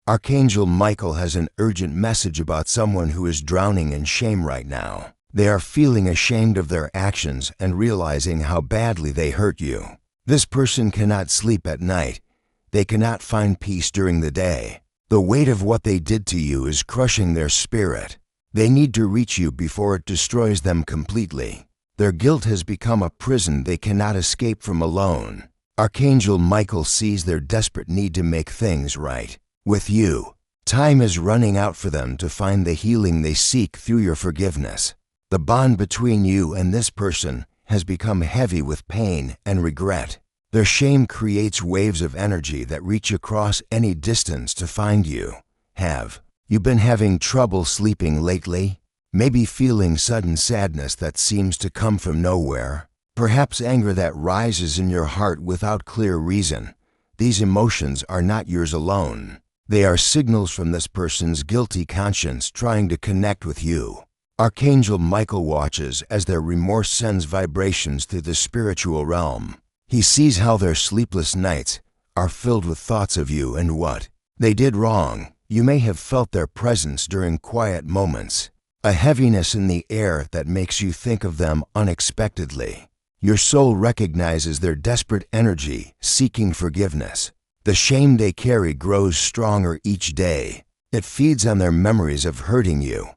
Archangel Michael has an urgent message about someone who is drowning in shame right now. They are feeling ashamed of their actions and realizing how badly they hurt you. This person cannot sleep at night. They cannot find peace during the day. The weight of what they did to you is crushing their spirit. They need to reach you before it destroys them completely. Their guilt has become a prison they cannot escape from alone. Archangel Michael sees their desperate need to make things right with you. Time is running out for them to find the healing they seek through your forgiveness. The bond between you and this person has become heavy with pain and regret. Their shame creates waves of energy that reach across any distance to find you. Have you been having trouble sleeping lately? Maybe feeling sudden sadness that seems to come from nowhere? Perhaps anger that rises in your heart without clear reason. These emotions are not yours alone. They are signals from this person's guilty conscience trying to connect with you. Archangel Michael watches as their remorse sends vibrations through the spiritual realm. He sees how their sleepless nights are filled with thoughts of you and what they did wrong. You may have felt their presence during quiet moments, a heaviness in the air that makes you think of them unexpectedly. Your soul recognizes their desperate energy, seeking forgiveness. The shame they carry grows stronger each day. It feeds on their memories of hurting you.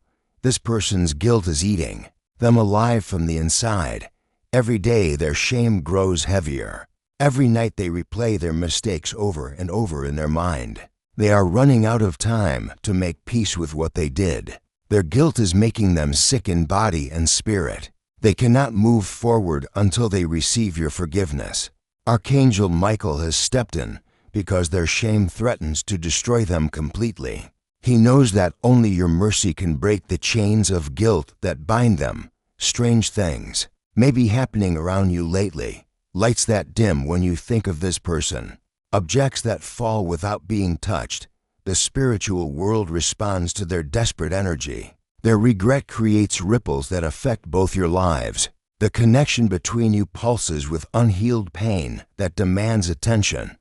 This person's guilt is eating them alive from the inside. Every day their shame grows heavier. Every night they replay their mistakes over and over in their mind. They are running out of time to make peace with what they did. Their guilt is making them sick in body and spirit. They cannot move forward until they receive your forgiveness. Archangel Michael has stepped in because their shame threatens to destroy them completely. He knows that only your mercy can break the chains of guilt that bind them. Strange things may be happening around you lately. Lights that dim when you think of this person. Objects that fall without being touched. The spiritual world responds to their desperate energy. Their regret creates ripples that affect both your lives. The connection between you pulses with unhealed pain that demands attention.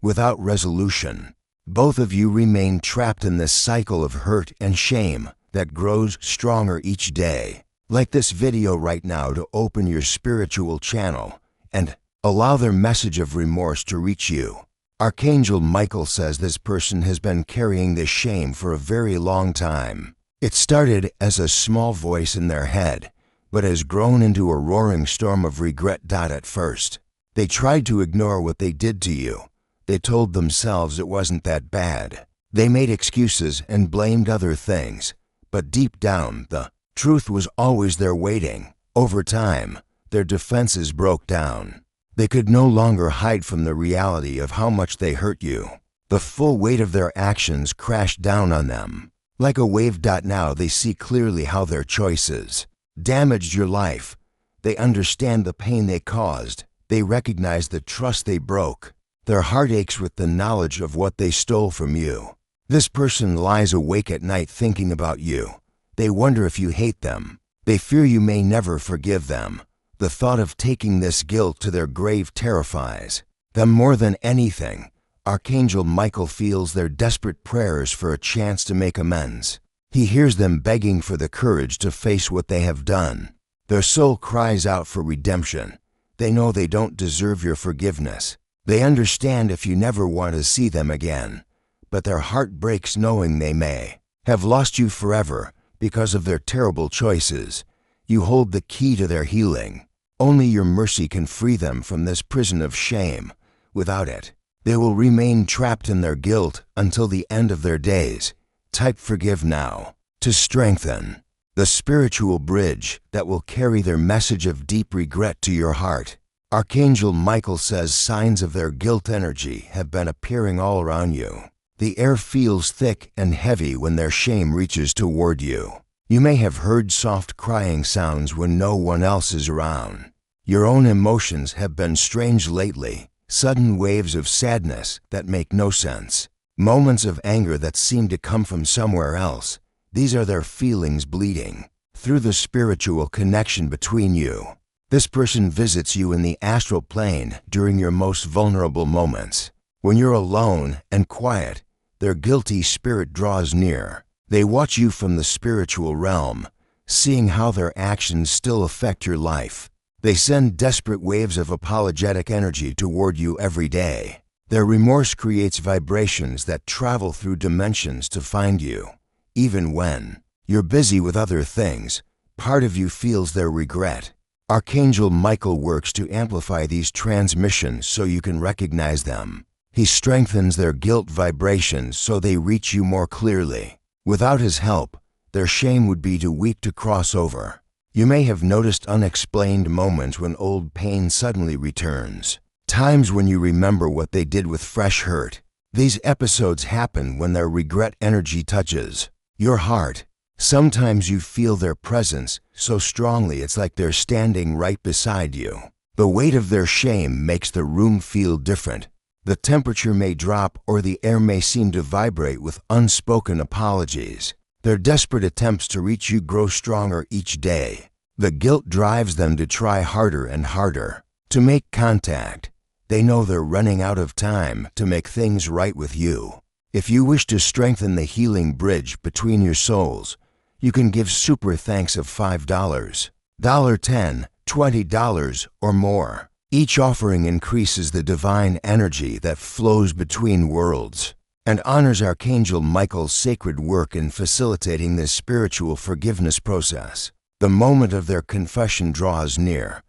Without resolution, both of you remain trapped in this cycle of hurt and shame that grows stronger each day. Like this video right now to open your spiritual channel and allow their message of remorse to reach you. Archangel Michael says this person has been carrying this shame for a very long time. It started as a small voice in their head, but has grown into a roaring storm of regret. At first, they tried to ignore what they did to you. They told themselves it wasn't that bad. They made excuses and blamed other things. But deep down, the truth was always there waiting. Over time, their defenses broke down. They could no longer hide from the reality of how much they hurt you. The full weight of their actions crashed down on them. Like a wave. Now they see clearly how their choices damaged your life. They understand the pain they caused. They recognize the trust they broke. Their heart aches with the knowledge of what they stole from you. This person lies awake at night thinking about you. They wonder if you hate them. They fear you may never forgive them. The thought of taking this guilt to their grave terrifies them more than anything. Archangel Michael feels their desperate prayers for a chance to make amends. He hears them begging for the courage to face what they have done. Their soul cries out for redemption. They know they don't deserve your forgiveness. They understand if you never want to see them again, but their heart breaks knowing they may have lost you forever because of their terrible choices. You hold the key to their healing. Only your mercy can free them from this prison of shame. Without it, they will remain trapped in their guilt until the end of their days. Type forgive now to strengthen the spiritual bridge that will carry their message of deep regret to your heart. Archangel Michael says signs of their guilt energy have been appearing all around you. The air feels thick and heavy when their shame reaches toward you. You may have heard soft crying sounds when no one else is around. Your own emotions have been strange lately, sudden waves of sadness that make no sense, moments of anger that seem to come from somewhere else. These are their feelings bleeding through the spiritual connection between you. This person visits you in the astral plane during your most vulnerable moments. When you're alone and quiet, their guilty spirit draws near. They watch you from the spiritual realm, seeing how their actions still affect your life. They send desperate waves of apologetic energy toward you every day. Their remorse creates vibrations that travel through dimensions to find you. Even when you're busy with other things, part of you feels their regret. Archangel Michael works to amplify these transmissions so you can recognize them. He strengthens their guilt vibrations so they reach you more clearly. Without his help, their shame would be too weak to cross over. You may have noticed unexplained moments when old pain suddenly returns. Times when you remember what they did with fresh hurt. These episodes happen when their regret energy touches your heart. Sometimes you feel their presence so strongly it's like they're standing right beside you. The weight of their shame makes the room feel different. The temperature may drop or the air may seem to vibrate with unspoken apologies. Their desperate attempts to reach you grow stronger each day. The guilt drives them to try harder and harder to make contact. They know they're running out of time to make things right with you. If you wish to strengthen the healing bridge between your souls, you can give super thanks of $5, $10, $20, or more. Each offering increases the divine energy that flows between worlds and honors Archangel Michael's sacred work in facilitating this spiritual forgiveness process. The moment of their confession draws near.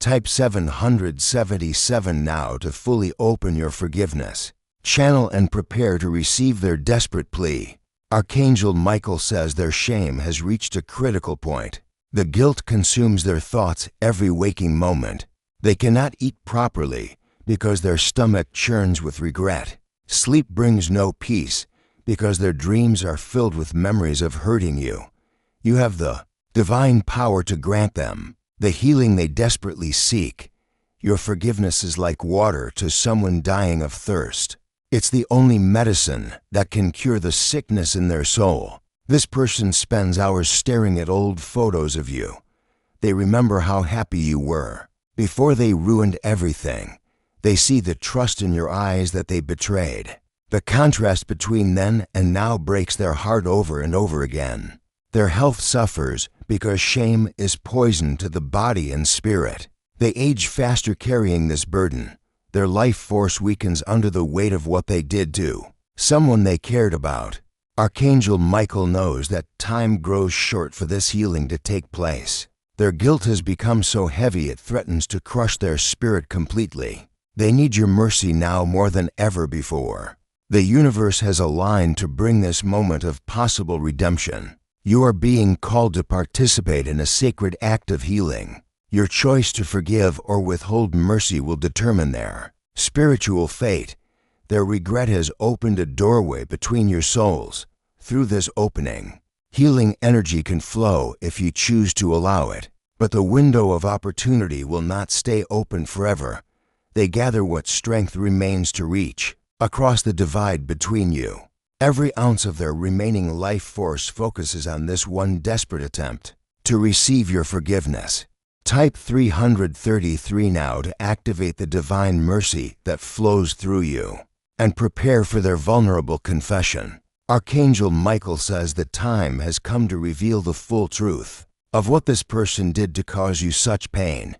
Type 777 now to fully open your forgiveness. Channel and prepare to receive their desperate plea. Archangel Michael says their shame has reached a critical point. The guilt consumes their thoughts every waking moment. They cannot eat properly because their stomach churns with regret. Sleep brings no peace because their dreams are filled with memories of hurting you. You have the divine power to grant them the healing they desperately seek. Your forgiveness is like water to someone dying of thirst. It's the only medicine that can cure the sickness in their soul. This person spends hours staring at old photos of you. They remember how happy you were before they ruined everything. They see the trust in your eyes that they betrayed. The contrast between then and now breaks their heart over and over again. Their health suffers because shame is poison to the body and spirit. They age faster carrying this burden. Their life force weakens under the weight of what they did to someone they cared about. Archangel Michael knows that time grows short for this healing to take place. Their guilt has become so heavy it threatens to crush their spirit completely. They need your mercy now more than ever before. The universe has aligned to bring this moment of possible redemption. You are being called to participate in a sacred act of healing. Your choice to forgive or withhold mercy will determine their spiritual fate. Their regret has opened a doorway between your souls. Through this opening, healing energy can flow if you choose to allow it. But the window of opportunity will not stay open forever. They gather what strength remains to reach across the divide between you. Every ounce of their remaining life force focuses on this one desperate attempt to receive your forgiveness. Type 333 now to activate the divine mercy that flows through you and prepare for their vulnerable confession. Archangel Michael says the time has come to reveal the full truth of what this person did to cause you such pain.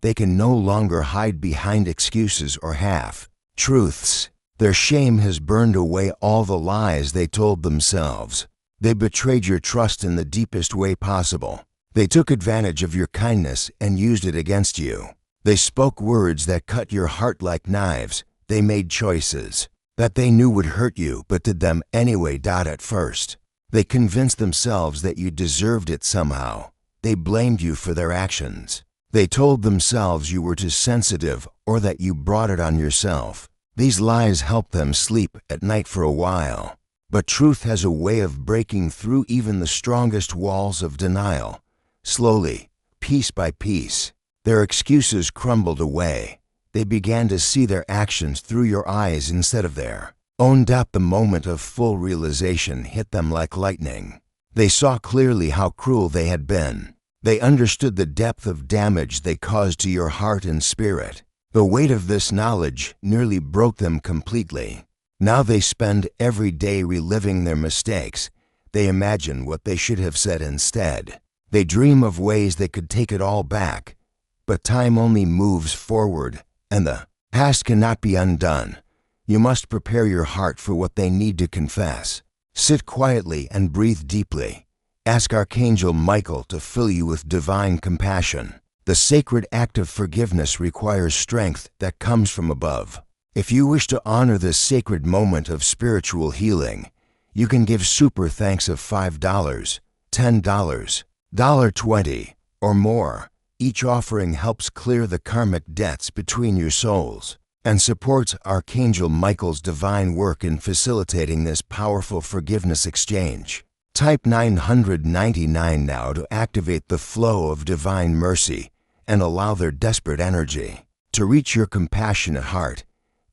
They can no longer hide behind excuses or half-truths. Their shame has burned away all the lies they told themselves. They betrayed your trust in the deepest way possible. They took advantage of your kindness and used it against you. They spoke words that cut your heart like knives. They made choices that they knew would hurt you but did them anyway. At first, they convinced themselves that you deserved it somehow. They blamed you for their actions. They told themselves you were too sensitive or that you brought it on yourself. These lies helped them sleep at night for a while. But truth has a way of breaking through even the strongest walls of denial. Slowly, piece by piece, their excuses crumbled away. They began to see their actions through your eyes instead of their own. The moment of full realization hit them like lightning. They saw clearly how cruel they had been. They understood the depth of damage they caused to your heart and spirit. The weight of this knowledge nearly broke them completely. Now they spend every day reliving their mistakes. They imagine what they should have said instead. They dream of ways they could take it all back. But time only moves forward, and the past cannot be undone. You must prepare your heart for what they need to confess. Sit quietly and breathe deeply. Ask Archangel Michael to fill you with divine compassion. The sacred act of forgiveness requires strength that comes from above. If you wish to honor this sacred moment of spiritual healing, you can give super thanks of $5, $10, $20, or more. Each offering helps clear the karmic debts between your souls and supports Archangel Michael's divine work in facilitating this powerful forgiveness exchange. Type 999 now to activate the flow of divine mercy and allow their desperate energy to reach your compassionate heart.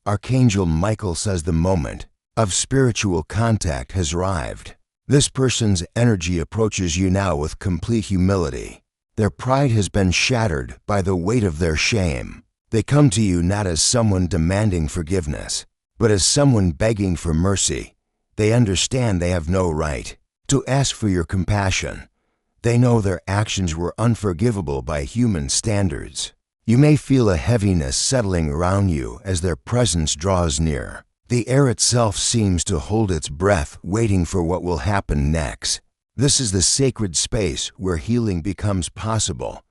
Archangel Michael says the moment of spiritual contact has arrived. This person's energy approaches you now with complete humility. Their pride has been shattered by the weight of their shame. They come to you not as someone demanding forgiveness, but as someone begging for mercy. They understand they have no right to ask for your compassion. They know their actions were unforgivable by human standards. You may feel a heaviness settling around you as their presence draws near. The air itself seems to hold its breath, waiting for what will happen next. This is the sacred space where healing becomes possible.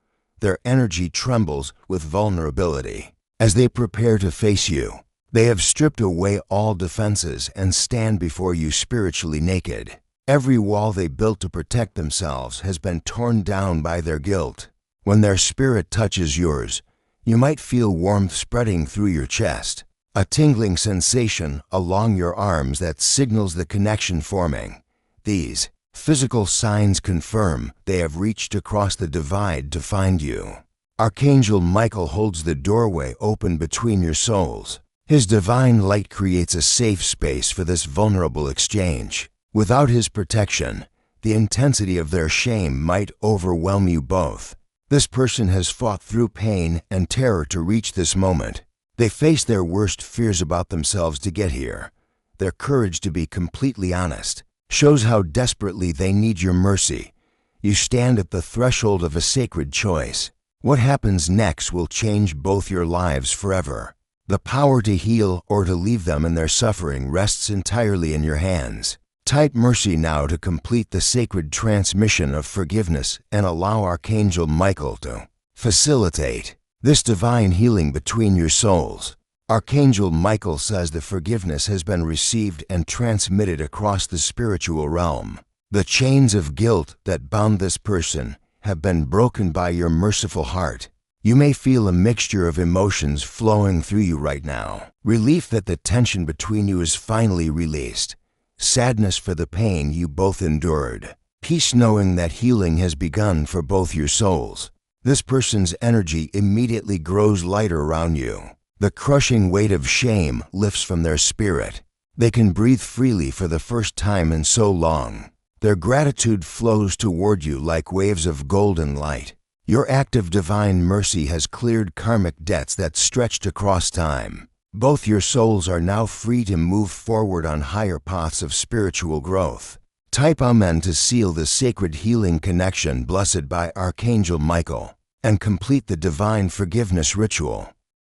Their energy trembles with vulnerability. As they prepare to face you, they have stripped away all defenses and stand before you spiritually naked. Every wall they built to protect themselves has been torn down by their guilt. When their spirit touches yours, you might feel warmth spreading through your chest, a tingling sensation along your arms that signals the connection forming. These physical signs confirm they have reached across the divide to find you. Archangel Michael holds the doorway open between your souls. His divine light creates a safe space for this vulnerable exchange. Without his protection, the intensity of their shame might overwhelm you both. This person has fought through pain and terror to reach this moment. They face their worst fears about themselves to get here. Their courage to be completely honest shows how desperately they need your mercy. You stand at the threshold of a sacred choice. What happens next will change both your lives forever. The power to heal or to leave them in their suffering rests entirely in your hands. Type mercy now to complete the sacred transmission of forgiveness and allow Archangel Michael to facilitate this divine healing between your souls. Archangel Michael says the forgiveness has been received and transmitted across the spiritual realm. The chains of guilt that bound this person have been broken by your merciful heart. You may feel a mixture of emotions flowing through you right now. Relief that the tension between you is finally released. Sadness for the pain you both endured. Peace knowing that healing has begun for both your souls. This person's energy immediately grows lighter around you. The crushing weight of shame lifts from their spirit. They can breathe freely for the first time in so long. Their gratitude flows toward you like waves of golden light. Your act of divine mercy has cleared karmic debts that stretched across time. Both your souls are now free to move forward on higher paths of spiritual growth. Type Amen to seal the sacred healing connection blessed by Archangel Michael and complete the divine forgiveness ritual.